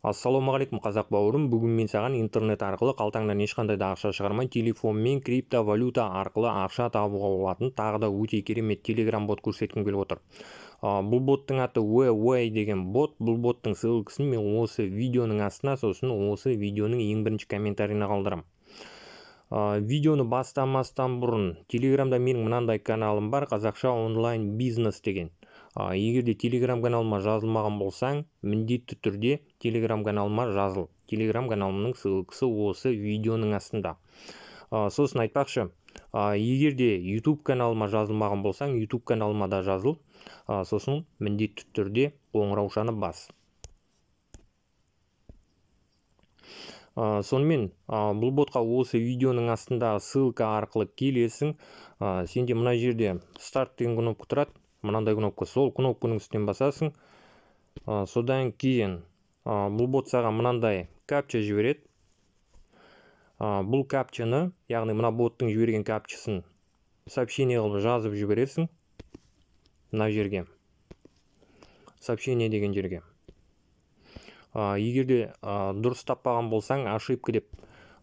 Ассалаумағалейкум қазақ бауырым, бүгін мен саған интернет арқылы қалтаңнан ешқандай да ақша шығармай телефонмен криптовалюта арқылы ақша табуға болатын тағы да өте керемет телеграм бот көрсеткім келіп отыр. Бұл боттың аты Way деген бот. Бұл боттың ссылкасын мен осы видеоның астына, сосын осы видеоның ең бірінші комментарийіне қалдырамын. Видеоны бастамастан бұрын телеграмда менің мынандай каналым бар, қазақша онлайн бизнес деген. Егер де телеграм каналыма жазылмаған болсаң, міндетті түрде телеграм каналыма жазыл. Телеграм каналымның ссылкасы осы видеоның астында. Сосын айтпақшы, егер де YouTube каналыма жазылмаған болсаң, YouTube каналыма да жазыл. Сосын міндетті түрде қоңыраушаны бас. Сонымен бұл ботқа осы видеоның астында ссылка арқылы келесің. Сенде мына жерде старт деген кнопка тұрады. Мынандай кнопка, сол кнопканың үстінен басасың. Содан кейін бұл бот саған мынандай капча жібереді. Бұл капчаны, яғни мына боттың жіберген капчасын сообщение қылып жазып жібересің. Мына жерге. Сообщение деген жерге. Егер де дұрыс таппаған болсаң, ошибка деп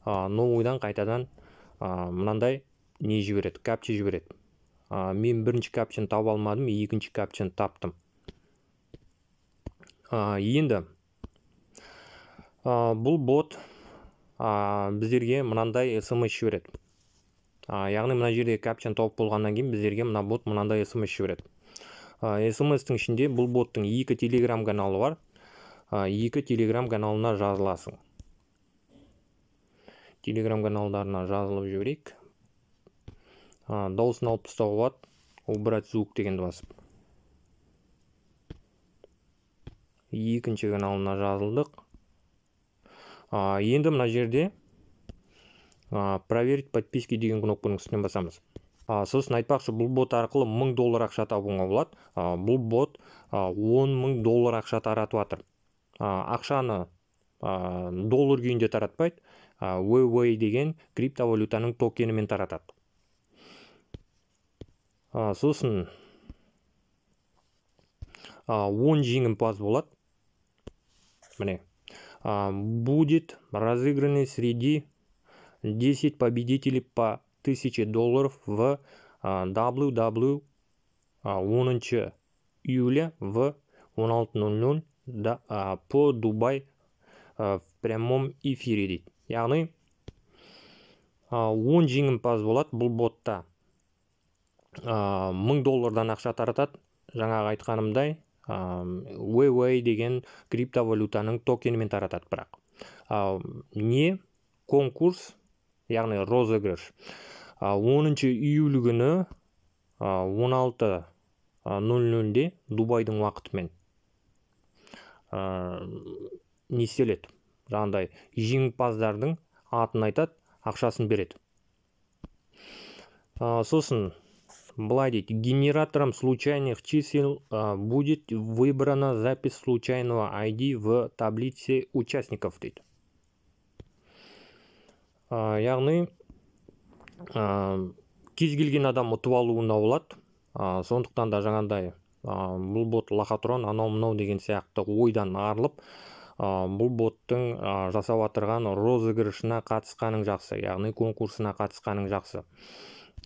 новыйдан қайтадан мынандай не жібереді, капча жібереді. Мен бірінші капчаны таба алмадым, екінші капчаны таптым. Енді бұл бот біздерге мынандай SMS жібереді. Яғни мына жерде капчаны тауып болғаннан кейін біздерге мына бот мынандай SMS жібереді. SMS-тің ішінде бұл боттың 2 телеграм каналы бар. 2 телеграм каналына жазыласың. Телеграм каналдарына жазылып жіберейік. Дауысын алып тастауға болады, убрать звук дегенді басып. Екінші каналына жазылдық. Енді мына жерде проверить подписки деген кнопканың үстінен басамыз. Сосын айтпақшы, бұл бот арқылы $1000 ақша табуға болады. Бұл бот $10,000 ақша таратып жатыр. Ақшаны доллар күйінде таратпайды. Way деген криптовалютаның токенімен таратады. Сосын 10 жеңімпаз болады. Міне. Будет разыграны среди 10 победителей по $1000 в WW 10 июля в 16:00 по Дубай в прямом эфире дейді. Яғни 10 жеңімпаз болады бұл ботта. $1000 ақша таратады. Жаңағы айтқанымдай Way деген криптовалютаның токенімен таратады бірақ. Не конкурс, яғни розыгрыш. 10 июль күні 16:00 Дубайдың уақытымен не істеледі? Жаңағыдай жеңімпаздардың атын айтады, ақшасын береді. Сосын былай дейді, генератором случайных чисел будет выбрана запись случайного ID в таблице участников дейді. Яғни кез келген адам ұтып алуына болады. Сондықтан да жаңағыдай бұл бот лохотрон, анау-мынау деген сияқты ойдан арылып, бұл боттың жасап отырған розыгрышына қатысқаның жақсы, яғни конкурсына қатысқаның жақсы.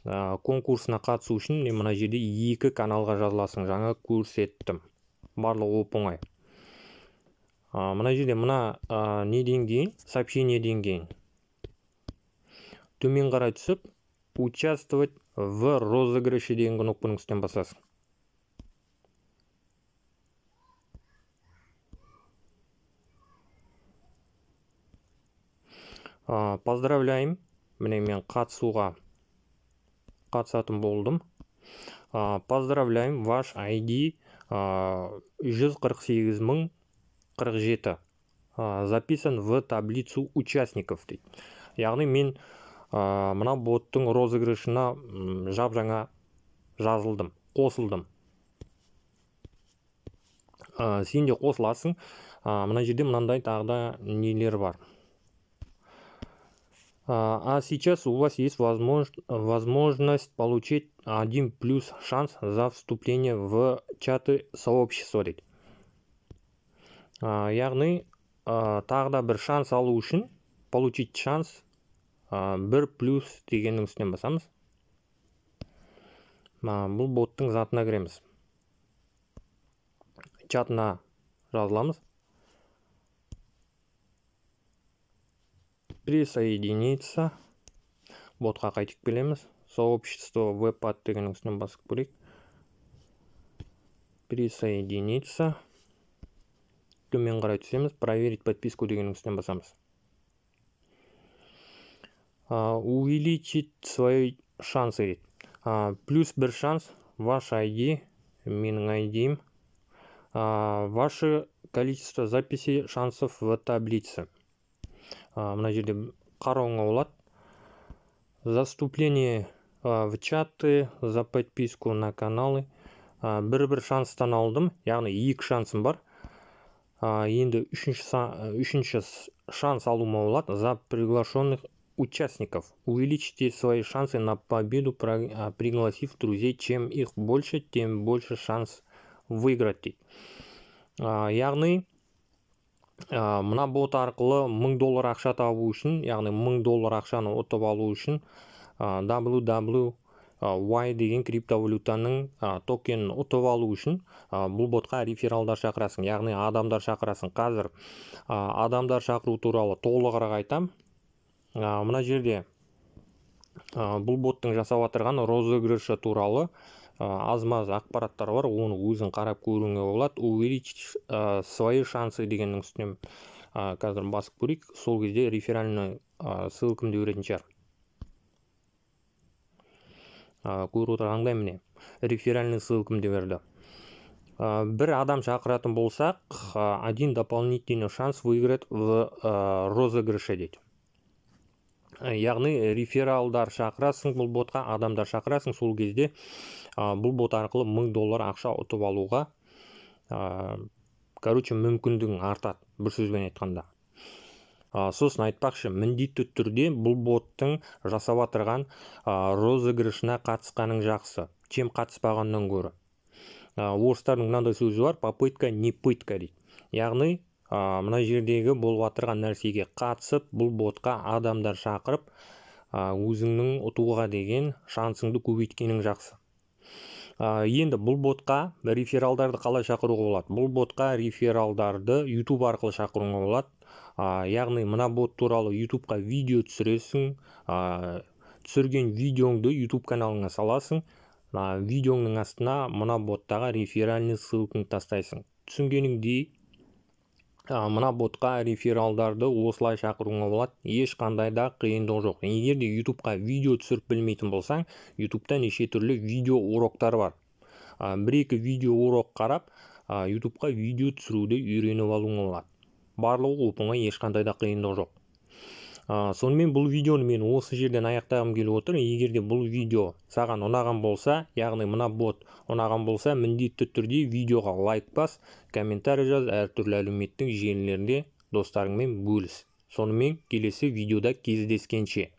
Конкурсына қатысу үшін мына жерде 2 каналға жазыласың, жаңа көрсеттім. Барлығы оп-оңай. Мына жерде мына неден кейін, сообщениеден кейін төмен қарай түсіп, участвовать в розыгрыше деген кнопканың үстінен басасың. Поздравляем, міне мен қатысатын болдым. Поздравляем, ваш ID 148047 записан в таблицу участников дейді. Яғни мен мына боттың розыгрышына жаңа жазылдым, қосылдым. Сен де қосыласың. Мына жерде мынандай тағы да нелер бар. А сейчас у вас есть возможность получить 1+ шанс за вступление в чаты сообщества дейді. Яғни тағы да бір шанс алу үшін получить шанс 1 плюс дегеннің үстінен басамыз. Бұл боттың затына кіреміз. Чатына жазыламыз. Присоединиться. Ботқа қайтып келеміз. Сообщество веб-пад дегеннің үстінен басып көрейік. Присоединиться. Төмен қарай түсеміз. Проверить подписку дегеннің үстінен басамыз. Увеличить свои шансы. Плюс бір шанс. Ваш ID, менің ID-ім. Ваше количество записей шансов в таблице. Мына жерде қарауыңа болады. Заступление в чаты, за подписку на каналы. Бір шанстан алдым, яғни 2 шансым бар. Енді үшінші шанс алуыма болады. За приглашенных участников. Увеличьте свои шансы на победу, пригласив друзей. Чем их больше, тем больше шанс выиграть. Яғни мына бот арқылы $1000 ақша табу үшін, яғни $1000 ақшаны ұтып алу үшін WWY деген криптовалютаның токенін ұтып алу үшін бұл ботқа рефералдар шақырасың, яғни адамдар шақырасың. Қазір адамдар шақыру туралы толығырақ айтам. Мына жерде бұл боттың жасап отырған розыгрышы туралы аз-маз ақпараттар бар, оны өзің қарап көруіңе болады. Увеличить свои шансы дегеннің үстінен қазір басып көрейік. Сол кезде реферальный ссылкамды беретін шығар. Көріп отырғандай міне, реферальный ссылкамды берді. Бір адам шақыратын болсақ, один дополнительный шанс выиграть в розыгрыше дейді. Яғни рефералдар шақырасың бұл ботқа, адамдар шақырасың, сол кезде бұл бот арқылы $1000 ақша ұтып алуға мүмкіндігің артады, бір сөзбен айтқанда. Сосын айтпақшы, міндетті түрде бұл боттың жасап отырған розыгрышына қатысқаның жақсы, чем қатыспағаннан гөрі. Орыстардың мынандай сөзі бар, попытка не пытка дейді. Яғни мына жердегі болып отырған нәрсеге қатысып, бұл ботқа адамдар шақырып, өзіңнің ұтуға деген шансыңды көбейткенің жақсы. Енді бұл ботқа рефералдарды қалай шақыруға болады? Бұл ботқа рефералдарды YouTube арқылы шақыруға болады. Яғни мына бот туралы YouTube-қа видео түсіресің, түсірген видеоңды YouTube каналыңа саласың, видеоңның астына мына боттағы реферальный ссылканы тастайсың. Түсінгеніңдей, мына ботқа рефералдарды осылай шақыруға болады. Ешқандай да қиындық жоқ. Егер де YouTube-қа видео түсіріп білмейтін болсаң, YouTube-та неше түрлі видео уроктар бар. Бір-екі видео урок қарап, YouTube-қа видео түсіруді үйреніп алуға болады. Барлығы оп-оңай, ешқандай да қиындық жоқ. Сонымен бұл видеоны мен осы жерден аяқтағым келіп отыр. Егер де бұл видео саған ұнаған болса, яғни мына бот ұнаған болса, міндетті түрде видеоға лайк бас, комментарий жаз, әртүрлі әлеуметтік желілерде достарыңмен бөліс. Сонымен келесі видеода кездескенше.